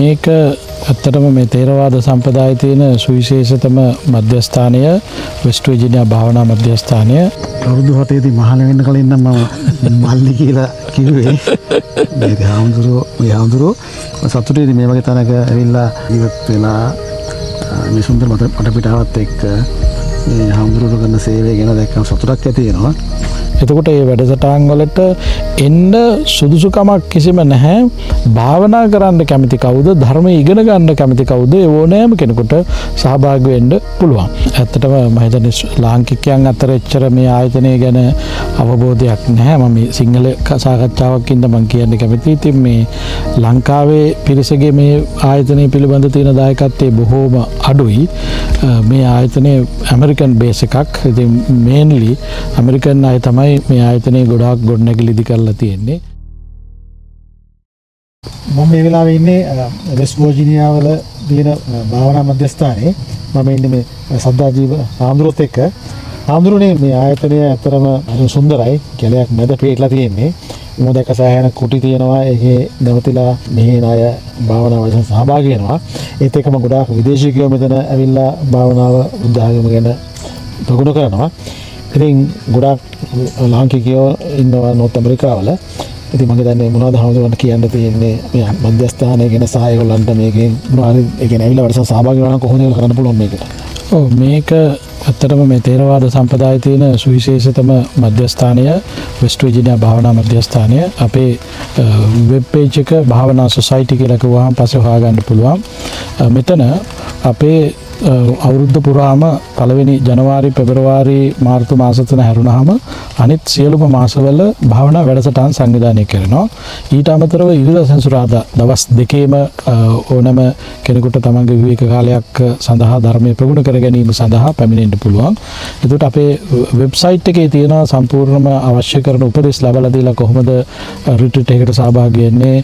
මේක ඇත්තටම මේ තේරවාද සම්ප්‍රදායේ තියෙන සුවිශේෂතම මධ්‍යස්ථානය වෙස්ට් විර්ජිනියා භාවනා මධ්‍යස්ථානය. අවුරුදු 7ේදී මහාන වෙන්න කලින් නම් මම මල්ලි කියලා කිව්වේ. මේ හාමුදුරුවෝ සතුටේදී මේ වගේ තැනක ඇවිල්ලා ඉවත් වෙලා මේ සුන්දර මට පිටාවත් එක්ක මේ හාමුදුරුවෝ කරන සේවය ගැන දැක්කම සතුටක් ඇති වෙනවා. එතකොට මේ වැඩසටහන් වලට එන්න සුදුසුකමක් කිසිම නැහැ. භාවනා කරන්න කැමති කවුද, ධර්මය ඉගෙන ගන්න කැමති කවුද, ඒ ඕනෑම කෙනෙකුට සහභාගී වෙන්න පුළුවන්. ඇත්තටම මම හිතන්නේ ලාංකිකයන් අතර එච්චර මේ ආයතනය ගැන අවබෝධයක් නැහැ. මම සිංහල සාකච්ඡාවක් ඉඳන් මම කියන්න කැමතියි. ඉතින් මේ ලංකාවේ පිරිසගේ මේ ආයතනය පිළිබඳ තියෙන දායකත්වයේ බොහෝම අඩුයි. මේ ආයතනය ඇමරිකන් බේස් එකක්. ඉතින් මේන්ලි ඇමරිකන් අය තමයි මේ ආයතනයේ ගොඩාක් ගොඩනැගිලි ඉදි කරලා තියෙන්නේ. මම මේ වෙලාවේ ඉන්නේ වෙස්ට් වර්ජිනියා වල තියෙන භාවනා මධ්‍යස්ථානයේ. මම ඉන්නේ මේ සද්දාජීව හාමුදුරුවොත් එක්ක. හාමුදුරුවනේ මේ ආයතනය ඇත්තරම සුන්දරයි. කැලයක් මැද පිටලා තියෙන්නේ. මොකද එක සෑහෙන කුටි තියෙනවා. ඒකේ නැවතිලා මේ අය භාවනාව වලට සහභාගී වෙනවා. ඒත් එක්කම ගොඩාක් විදේශිකයෝ මෙතන ඇවිල්ලා භාවනාව උදාහරණ ගැන ප්‍රගුණ කරනවා. ඉතින් ගොඩාක් ලාංකිකයෝ ඉන්නවා නොර්ත් ඇමරිකාවල. ඉතින් මම හිතන්නේ මොනවද හාමුදුරන්ට කියන්න තියෙන්නේ මේ මධ්‍යස්ථානය ගැන සහ ඒගොල්ලන්ට මේකෙන් මොනවාරි ඒ කියන්නේ ඇවිල්ලා වැඩසටහන සහභාගී වෙනවා නම් කොහොමද ඒක කරන්න පුළුවන් මේකට? ඔව් මේක ඇත්තටම මේ තේරවාද සම්ප්‍රදායේ තියෙන සුවිශේෂතම මධ්‍යස්ථානය වෙස්ට් විර්ජිනියා භාවනා මධ්‍යස්ථානය. අපේ වෙබ් පේජ් එක භාවනා සොසයිටි කියලා කිව්වහම පස්සේ හොයාගන්න පුළුවන්. මෙතන අපේ අවුරුද්ද පුරාම පළවෙනි ජනවාරි පෙබරවාරි මාර්තු මාස තුන හැරුණාම අනිත් සියලුම මාසවල භාවනා වැඩසටහන් සංවිධානය කරනවා. ඊට අමතරව ඉරිදා සෙන්සුරාදා දවස් දෙකේම ඕනම කෙනෙකුට තමන්ගේ විවේක කාලයක් සඳහා ධර්මයේ ප්‍රගුණ කර ගැනීම සඳහා පැමිණෙන්න පුළුවන්. එතකොට අපේ වෙබ්සයිට් එකේ තියෙන සම්පූර්ණම අවශ්‍ය කරන උපදෙස් ලබා දීලා කොහොමද රිට්‍රීට් එකකට සහභාගී වෙන්නේ,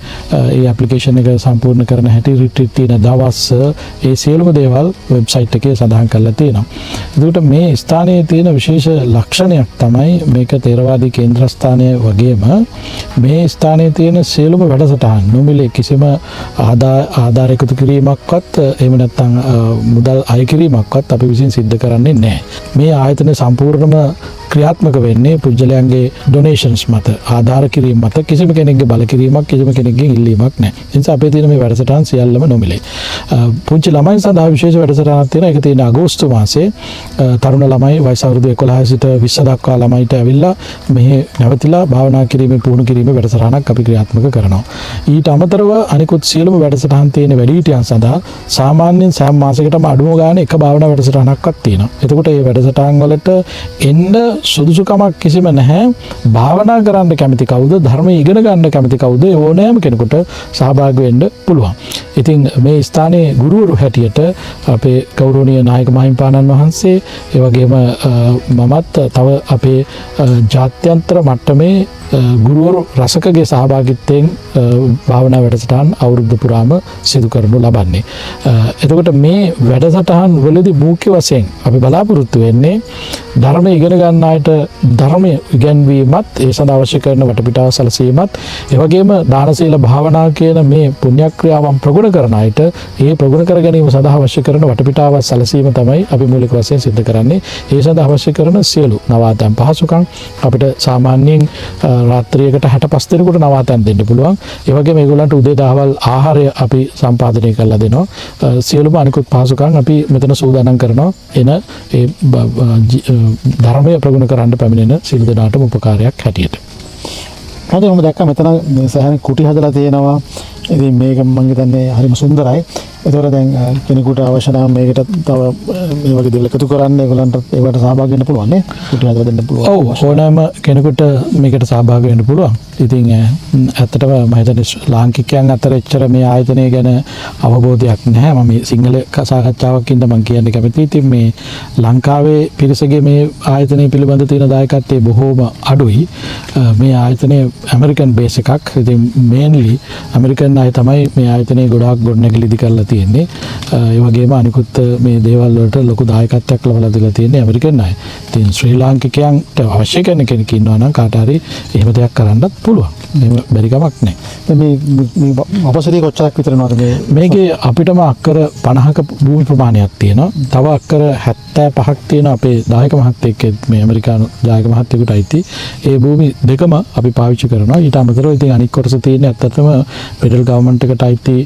ඒ ඇප්ලිකේෂන් එක සම්පූර්ණ කරන හැටි, රිට්‍රීට් තියෙන දවස්, ඒ සියලුම දේවල් වෙබ්සයිට් එකේ සඳහන් කරලා තියෙනවා. එතකොට මේ ස්ථානයේ තියෙන විශේෂ ලක්ෂණයක් තමයි මේක තේරවාදී කේන්ද්‍රස්ථානය වගේම මේ ස්ථානයේ තියෙන සියලුම වැඩසටහන් නොමිලේ කිසිම ආධාර එකතු කිරීමක්වත් එහෙම නැත්නම් මුදල් අය කිරීමක්වත් අපි විසින් සිද්ධ කරන්නේ නැහැ. මේ ආයතනය සම්පූර්ණම ක්‍රියාත්මක වෙන්නේ පුජ්‍යලයන්ගේ ඩොනේෂන්ස් මත, ආධාර කිරීම මත. කිසිම කෙනෙක්ගේ බල කිරීමක්, කිසිම කෙනෙක්ගෙන් ඉල්ලීමක් නැහැ. ඒ නිසා අපේ තියෙන මේ වැඩසටහන් සියල්ලම නොමිලේ. පුංචි ළමයින් සඳහා විශේෂ වැඩසටහනක් තියෙනවා. ඒක තියෙන අගෝස්තු මාසයේ තරුණ ළමයි වයස අවුරුදු 11 සිට 20 දක්වා ළමයිට ඇවිල්ලා මෙහි නැවතිලා භාවනා කිරීමේ පුහුණු කිරීමේ වැඩසටහනක් අපි ක්‍රියාත්මක කරනවා. ඊට අමතරව අනිකුත් සියලුම වැඩසටහන් තියෙන වැඩිහිටියන් සඳහා සාමාන්‍යයෙන් සෑම මාසයකටම අඩුම ගානේ එක භාවනා වැඩසටහනක්වත් තියෙනවා. එතකොට මේ වැඩසටහන් වලට එන්න සුදුසුකමක් කිසිම නැහැ. භාවනා කරන්න කැමති කවුද, ධර්මය ඉගෙන ගන්න කැමති කවුද, ඒ ඕනෑම කෙනෙකුට සහභාගී වෙන්න පුළුවන්. ඉතින් මේ ස්ථානයේ ගුරුවරු හැටියට අපේ ගෞරවනීය නායක මහින්පාණන් වහන්සේ, ඒ වගේම මමත් තව අපේ ජාත්‍යන්තර මට්ටමේ ගුරුවරු රසකගේ සහභාගීත්වයෙන් භාවනා වැඩසටහන් අවුරුද්ද පුරාම සිදු කරනු ලබන්නේ. එතකොට මේ වැඩසටහන් වලදී මුඛ්‍ය වශයෙන් අපි බලාපොරොත්තු වෙන්නේ ධර්මය ඉගෙන ගන්න අයට ධර්මය ඉගෙනවීමත්, ඒ සඳහා අවශ්‍ය කරන වටපිටාව සැලසීමත්, ඒ වගේම දාන සීල භාවනා කියන මේ පුණ්‍ය ක්‍රියාවන් ප්‍රගුණ කරන අයට ඒ ප්‍රගුණ කර ගැනීම සඳහා අවශ්‍ය කරන වටපිටාව සැලසීම තමයි අපි මූලික වශයෙන් සිදු කරන්නේ. ඒ සඳහා අවශ්‍ය කරන සියලු නවාතැන් පහසුකම් අපිට සාමාන්‍යයෙන් රාත්‍රියකට 65 දිනකට නවාතැන් දෙන්න පුළුවන්. ඒ වගේම ඒගොල්ලන්ට උදේ දහවල් ආහාරය අපි සම්පාදනය කරලා දෙනවා. සියලුම අනිකුත් පහසුකම් අපි මෙතන සූදානම් කරනවා. එන ඒ ධර්මය ප්‍රගුණ කරන්න පැමිණෙන සියලු දෙනාටම උපකාරයක් හැටියට. හරි, මම දැක්කා මෙතන මේ සෑහෙන කුටි හදලා තියෙනවා. ඉතින් මේක මම හිතන්නේ හරිම සුන්දරයි. ඒතකොට දැන් කෙනෙකුට අවශ්‍ය නම් මේකට තව මේ වගේ දේවල් එකතු කරන්න ඒගොල්ලන්ට ඒකට සහභාගී වෙන්න පුළුවන් නේ. කුටි හදලා දෙන්න පුළුවන්. ඔව්, ඕනෑම කෙනෙකුට මේකට සහභාගී වෙන්න පුළුවන්. ඉතින් ඇත්තටම මම හිතන්නේ ලාංකිකයන් අතර එච්චර මේ ආයතනය ගැන අවබෝධයක් නැහැ. මම සිංහල සාකච්ඡාවක් ඉඳන් මම කියන්න කැමතියි. ඉතින් මේ ලංකාවේ පිරිසගේ මේ ආයතනය පිළිබඳ තියෙන දායකත්වයේ බොහෝම අඩුයි. මේ ආයතනය ඇමරිකන් බේස් එකක්. ඉතින් මේන්ලි ඇමරිකන් කරන අය තමයි මේ ආයතනයේ ගොඩාක් ගොඩනැගිලි ඉදි කරලා තියෙන්නේ. ඒ වගේම අනිකුත් මේ දේවල් වලට ලොකු දායකත්වයක් ලබා දීලා තියෙන්නේ ඇමරිකන් අය. ඉතින් ශ්‍රී ලාංකිකයන්ට අවශ්‍ය කරන කෙනෙක් ඉන්නවා නම් කාට හරි එහෙම දෙයක් කරන්නත් පුළුවන්. එහෙම බැරි කමක් නැහැ. මේ අපසරිය කොච්චරක් විතර නේද මේකේ අපිටම අක්කර 50ක භූමි ප්‍රමාණයක් තියෙනවා. තව අක්කර 75ක් තියෙන අපේ දායක මහත්තයෙක් මේ ඇමරිකානු දායක මහත්තයෙකුට අයිති. ඒ භූමි දෙකම අපි පාවිච්චි කරනවා. ඊට අමතරව ඉතින් අනික් කොටස තියෙන්නේ ඇත්තටම ෆෙඩරල් ගවර්න්මන්ට් එකට අයිති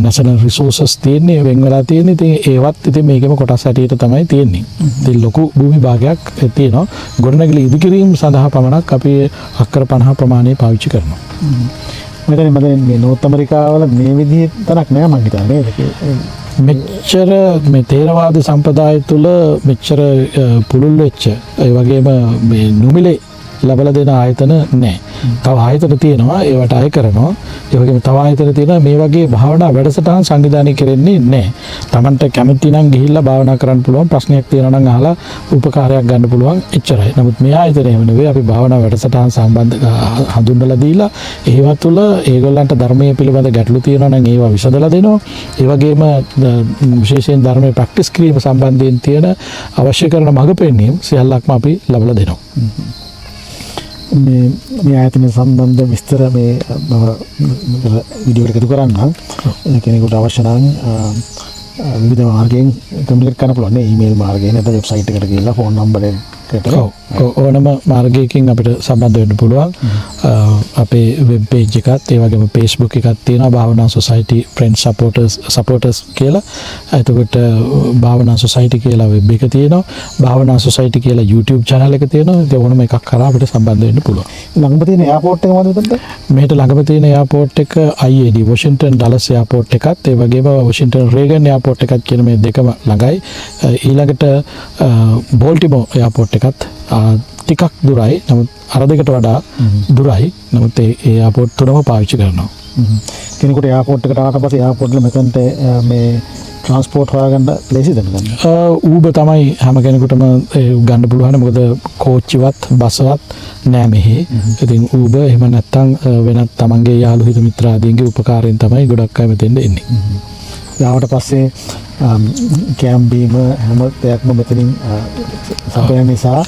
නැෂනල් රිසෝසස් තියෙන්නේ වෙන් වෙලා තියෙන්නේ. ඉතින් ඒවත් ඉතින් මේකෙම කොටස් හැටියට තමයි තියෙන්නේ. ඉතින් ලොකු භූමි භාගයක් තියෙනවා. ගොඩනැගිලි ඉදිකිරීම සඳහා පමණක් අපි අක්කර 50 ප්‍රමාණය පාවිච්චි කරනවා. මම මේ නෝර්ත් ඇමරිකාවල මේ විදිහේ තරක් නෑ මං හිතන්නේ නේද? මෙච්චර මේ තේරවාද සම්ප්‍රදාය තුළ මෙච්චර පුළුල් වෙච්ච ඒ වගේම මේ නුමිලේ ලබලා දෙන ආයතන නැහැ. තව ආයතන තියෙනවා ඒවට අය කරනවා. ඒ වගේම තව ආයතන තියෙනවා මේ වගේ භාවනා වැඩසටහන් සංවිධානය කරන්නේ නැහැ. Tamanට කැමති නම් ගිහිල්ලා භාවනා කරන්න පුළුවන්. ප්‍රශ්නයක් තියෙනවා නම් අහලා උපකාරයක් ගන්න පුළුවන් එච්චරයි. නමුත් මේ ආයතන එහෙම නෙවෙයි. අපි භාවනා වැඩසටහන් සම්බන්ධ හඳුන්වලා දීලා ඒවා තුළ ඒගොල්ලන්ට ධර්මයේ පිළිබඳ ගැටලු තියෙනවා නම් ඒවා විසඳලා දෙනවා. ඒ වගේම විශේෂයෙන් ධර්මයේ ප්‍රැක්ටිස් කිරීම සම්බන්ධයෙන් තියෙන අවශ්‍ය කරන මඟ පෙන්වීම සියල්ලක්ම අපි ලබලා දෙනවා. මේ ආයතන සම්බන්ධ විස්තර මේ වීඩියෝ එකට එකතු කරන්න කෙනෙකුට අවශ්‍ය නම් විවිධ මාර්ගයෙන් කම්ප්ලීට් කරන්න පුළුවන් නේ ඊමේල් මාර්ගයෙන් නැත්නම් වෙබ්සයිට් එකට ගිහලා ෆෝන් නම්බර් එකට ඕනම මාර්ගයකින් අපිට සම්බන්ධ වෙන්න පුළුවන්. අපේ වෙබ් පේජ් එකත් ඒ වගේම Facebook එකක් තියෙනවා භාවනා සොසයිටි ෆ්‍රෙන්ඩ්ස් සපෝටර්ස් කියලා. එතකොට භාවනා සොසයිටි කියලා වෙබ් එක තියෙනවා. භාවනා සොසයිටි කියලා YouTube channel එක තියෙනවා. ඒ ඕනම එකක් කරා අපිට සම්බන්ධ වෙන්න පුළුවන්. ළඟම තියෙන එයාපෝට් එක මොකද උතන්ද? මේකට ළඟම තියෙන එයාපෝට් එක IAD වොෂින්ටන් ඩලස් එයාපෝට් එකත් ඒ වගේම වොෂින්ටන් රේගන් එයාපෝට් එකත් කියන මේ දෙකම ළඟයි. ඊළඟට බෝල්ටිමෝ එයාපෝට් එකත් ටිකක් දුරයි. නමුත් අර දෙකට වඩා දුරයි. නමුත් ඒ එයාපෝට් තුනම පාවිච්චි කරනවා. කෙනෙකුට එයාපෝට් එකට ආවට පස්සේ එයාපෝට් වල මෙතනට මේ ට්‍රාන්ස්පෝර්ට් හොයාගන්න ලේසිද නේද? ඌබර් තමයි හැම කෙනෙකුටම ගන්න පුළුවන්. මොකද කෝච්චිවත් බස්වත් නෑ මෙහි. ඉතින් ඌබර් එහෙම නැත්නම් වෙනත් තමන්ගේ යාළු හිත මිත්‍ර ආදීන්ගේ උපකාරයෙන් තමයි ගොඩක් අය මෙතෙන්ද එන්නේ. යාවට පස්සේ කැම්ප් බීම හැම දෙයක්ම මෙතනින් සපයන නිසා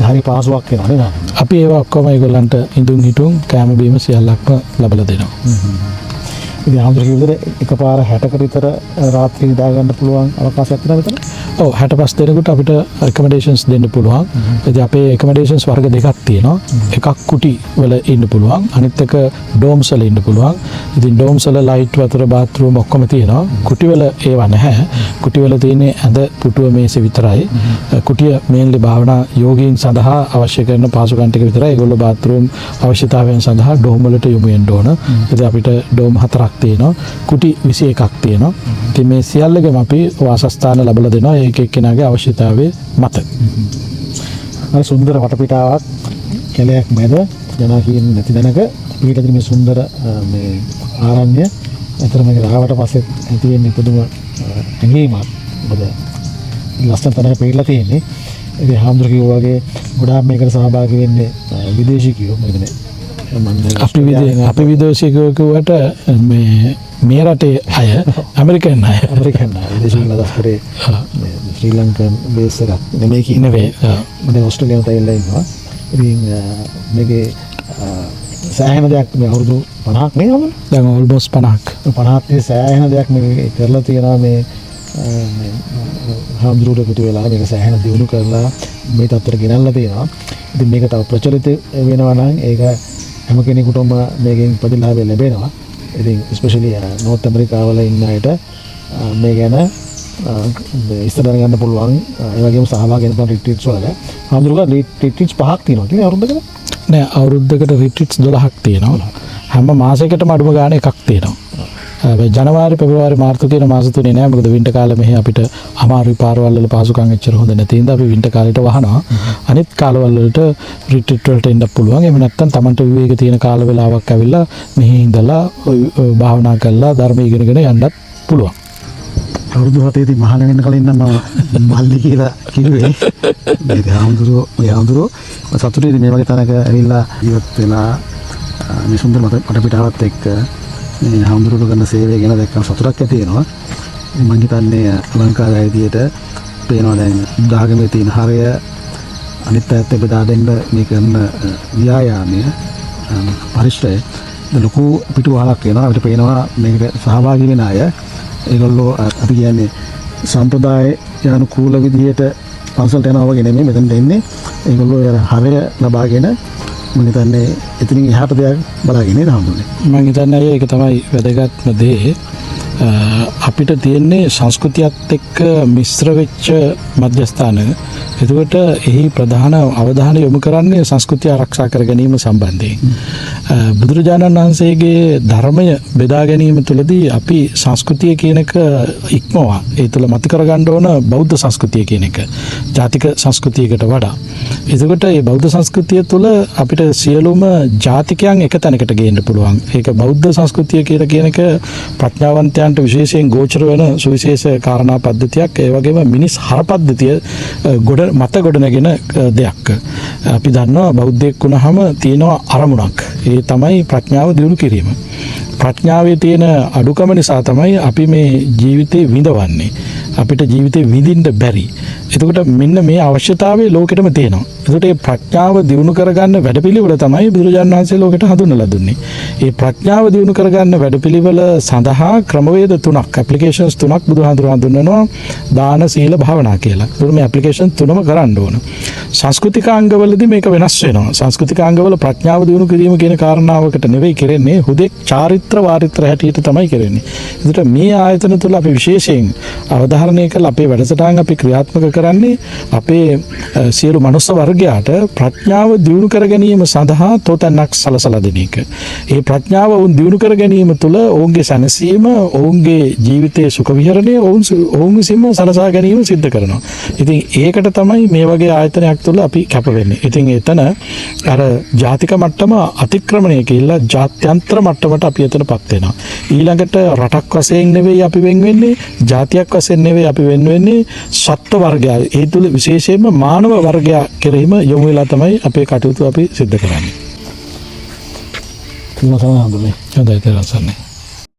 හරි පහසුවක් වෙනවා නේද? අපි ඒවා ඔක්කොම ඒගොල්ලන්ට ඉඳුන් හිටුන් කැම බීම සියල්ලක්ම ලබලා දෙනවා. ඉතින් ආම්දරේ විතර එකපාර 60කට විතර රාත්‍රියේ දා ගන්න පුළුවන් අවකාශයක් තියෙනවා මෙතන? ඔව් 65 දෙනෙකුට අපිට accommodations දෙන්න පුළුවන්. ඉතින් අපේ accommodations වර්ග දෙකක් තියෙනවා. එකක් කුටි වල ඉන්න පුළුවන්. අනිත් එක dorms වල ඉන්න පුළුවන්. ඉතින් dorms වල light වතුර bathroom ඔක්කොම තියෙනවා. කුටි වල ඒවා නැහැ. කුටි වල තියෙන්නේ ඇඳ පුටුව මේස විතරයි. කුටිය mainly භාවනා යෝගීන් සඳහා අවශ්‍ය කරන පාසුකම් ටික විතරයි. ඒගොල්ලෝ bathroom අවශ්‍යතාවයන් සඳහා dorm වලට යොමු වෙන්න ඕන. ඉතින් අපිට dorm 4ක් තියෙනවා. කුටි 21ක් තියෙනවා. ඉතින් මේ සියල්ලකම අපි වාසස්ථාන ලැබලා දෙනවා. ඒක එක්කෙනාගේ අවශ්‍යතාවයේ මත. අර සුන්දර වටපිටාවක් කැලයක් මැද ජනා කියන්නේ නැති දැනක පිටතින් මේ සුන්දර මේ ආරණ්‍ය අතර මේක ආවට පස්සේ ඇති වෙන්නේ පුදුම ඇඟීමක්. මොකද ලස්සන තැනක පිටලා තියෙන්නේ. ඉතින් හාමුදුරුවෝ කිව්වා වගේ ගොඩාක් මේකට සහභාගී වෙන්නේ විදේශිකයෝ මෙතන. අපි විදේශිකයෝ කිව්වට මේ රටේ අය ඇමරිකන් අය විදේශිකයෝ දස්කරේ ශ්‍රී ලංකන් බේස් එකක් නෙමෙයි නෙවෙයි. මම ඕස්ට්‍රේලියාවට ඇවිල්ලා ඉන්නවා. ඉතින් මේකේ සෑහෙන දෙයක් මේ අවුරුදු 50ක් නේ නම. දැන් almost 50ක් සෑහෙන දෙයක් මේ කරලා තියෙනවා මේ හාමුදුරුවෝ කුටි වෙලා මේක සෑහෙන දියුණු කරලා මේ තත්ත්වයට ගෙනල්ලා තියෙනවා. ඉතින් මේක තව ප්‍රචලිත වෙනවා නම් ඒක හැම කෙනෙකුටම මේකෙන් ප්‍රතිලාභය ලැබෙනවා. ඉතින් ස්පෙෂලි නෝර්ත් ඇමරිකාවල ඉන්න අයට මේ ගැන ඉස්සර ගන්න පුළුවන්. ඒ වගේම සහභාගී වෙන රිට්‍රීට්ස් වල හාමුදුරුවෝ රිට්‍රීට්ස් 5ක් තියෙනවා. කියන්නේ අවුරුද්දකට නෑ අවුරුද්දකට රිට්‍රීට්ස් 12ක් තියෙනවා. හැම මාසයකටම අඩුම ගානේ එකක් තියෙනවා. ජනවාරි පෙබරවාරි මාර්තු කියන මාස තුනේ නෑ. මොකද වින්ටර් කාලේ මෙහි අපිට අමාරුයි පාරවල් වල පහසුකම් එච්චර හොඳ නැති හින්දා අපි වින්ටර් කාලේට වහනවා. අනිත් කාලවල වලට රිට්‍රීට් වලට එන්න පුළුවන්. එහෙම නැත්නම් Tamanට විවේක තියෙන කාල වේලාවක් ඇවිල්ලා මෙහි ඉඳලා භාවනා කරලා ධර්ම ඉගෙනගෙන යන්නත් පුළුවන්. අවුරුදු 7 දී මහාන වෙන්න කලින් නම් මම මල්ලි කියලා කිව්වේ. මේ හාමුදුරුවෝ සතුටුයි මේ වගේ තැනක ඇවිල්ලා ජීවත් වෙලා මේ සුන්දර වටපිටාවත් එක්ක මේ හාමුදුරුවෝ කරන සේවය ගැන දැක්කම සතුටක් ඇති වෙනවා. මම හිතන්නේ ලංකාවේ විදියට පේනවා දැන් බුද්ධාගමේ තියෙන හරය අනිත් පැත්තට බෙදා දෙන්න මේ කරන ව්‍යායාමය පරිශ්‍රය ලොකු පිටුවහලක් වෙනවා. අපිට පේනවා මේකට සහභාගී වෙන අය ඒගොල්ලෝ අපි කියන්නේ සම්ප්‍රදාය යනුකූල විදියට පන්සලට යනවා වගේ නෙමෙයි මෙතන දෙන්නේ. ඒගොල්ලෝ හරය ලබාගෙන මම හිතන්නේ එතනින් එහාට දෙයක් බලාගෙන නේද හම්බුනේ. මම හිතන්නේ ඒක තමයි වැදගත්ම දේ. අපිට තියෙන්නේ සංස්කෘතියත් එක්ක මිශ්‍ර වෙච්ච මධ්‍යස්ථාන. එතකොට එහි ප්‍රධාන අවධානය යොමු කරන්නේ සංස්කෘතිය ආරක්ෂා කර ගැනීම සම්බන්ධයෙන්. බුදුරජාණන් වහන්සේගේ ධර්මය බෙදා ගැනීම තුළදී අපි සංස්කෘතිය කියන එක ඉක්මවා ඒ තුළ මත කරගන්න ඕන බෞද්ධ සංස්කෘතිය කියන එක. ජාතික සංස්කෘතියකට වඩා. එතකොට මේ බෞද්ධ සංස්කෘතිය තුළ අපිට සියලුම ජාතිකයන් එක තැනකට ගේන්න පුළුවන්. ඒක බෞද්ධ සංස්කෘතිය කියලා කියන එක ප්‍රඥාවන්තයන්ට විශේෂයෙන් ගෝචර වෙන සුවිශේෂ කාරණා පද්ධතියක්. ඒ වගේම මිනිස් හර පද්ධතිය මත ගොඩනගෙන දෙයක්. අපි දන්නවා බෞද්ධයෙක් වුණාම තියෙනවා අරමුණක්. ඒ තමයි ප්‍රඥාව දියුණු කිරීම. ප්‍රඥාවේ තියෙන අඩුකම නිසා තමයි අපි මේ ජීවිතේ විඳවන්නේ. අපිට ජීවිතේ විඳින්න බැරි. එතකොට මෙන්න මේ අවශ්‍යතාවය ලෝකෙටම තියෙනවා. එතකොට මේ ප්‍රඥාව දියුණු කරගන්න වැඩපිළිවෙල තමයි බුදුරජාණන් වහන්සේ ලෝකෙට හඳුන්වලා දුන්නේ. මේ ප්‍රඥාව දියුණු කරගන්න වැඩපිළිවෙල සඳහා ක්‍රමවේද 3ක්, ඇප්ලිකේෂන්ස් 3ක් බුදුහාඳුරා හඳුන්වනවා. දාන, සීල, භාවනා කියලා. ඒකට මේ ඇප්ලිකේෂන් 3ම කරන්න ඕන. සංස්කෘතිකාංගවලදී මේක වෙනස් වෙනවා. සංස්කෘතිකාංගවල ප්‍රඥාව දියුණු කිරීම කියන කාරණාවකට නෙවෙයි කරන්නේ. හුදෙක් චාරිත්‍ර වාරිත්‍ර හැටියට තමයි කරන්නේ. ඒකට මේ ආයතන තුළ අපි විශේෂයෙන් අවධාරණය කරලා අපේ වැඩසටහන් අපි ක්‍රියාත්මක කරන්නේ අපේ සියලු මනුස්ස වර්ගයාට ප්‍රඥාව දියුණු කර ගැනීම සඳහා තෝතැන්නක් සලසලා දෙන එක. ඒ ප්‍රඥාව වුන් දියුණු කර ගැනීම තුළ ඔවුන්ගේ සැනසීම, ඔවුන්ගේ ජීවිතයේ සුඛ විහරණය ඔවුන් විසින්ම සලසා ගැනීම සිද්ධ කරනවා. ඉතින් ඒකට තමයි මේ වගේ ආයතනයක් තුළ අපි කැප වෙන්නේ. ඉතින් එතන අර ජාතික මට්ටම අතික්‍රමණය කියලා ජාත්‍යන්තර මට්ටමට අපි එතනපත් වෙනවා. ඊළඟට රටක් වශයෙන් නෙවෙයි අපි වෙන් වෙන්නේ, ජාතියක් වශයෙන් නෙවෙයි අපි වෙන් වෙන්නේ, සත්ත්ව වර්ගය. ඒ තුළ විශේෂයෙන්ම මානව වර්ගය කෙරෙහිම යොමු වෙලා තමයි අපේ කටයුතු අපි සිද්ධ කරන්නේ. තුන තමයි හඳුනේ. හොඳයි, තේරුම් ගන්න.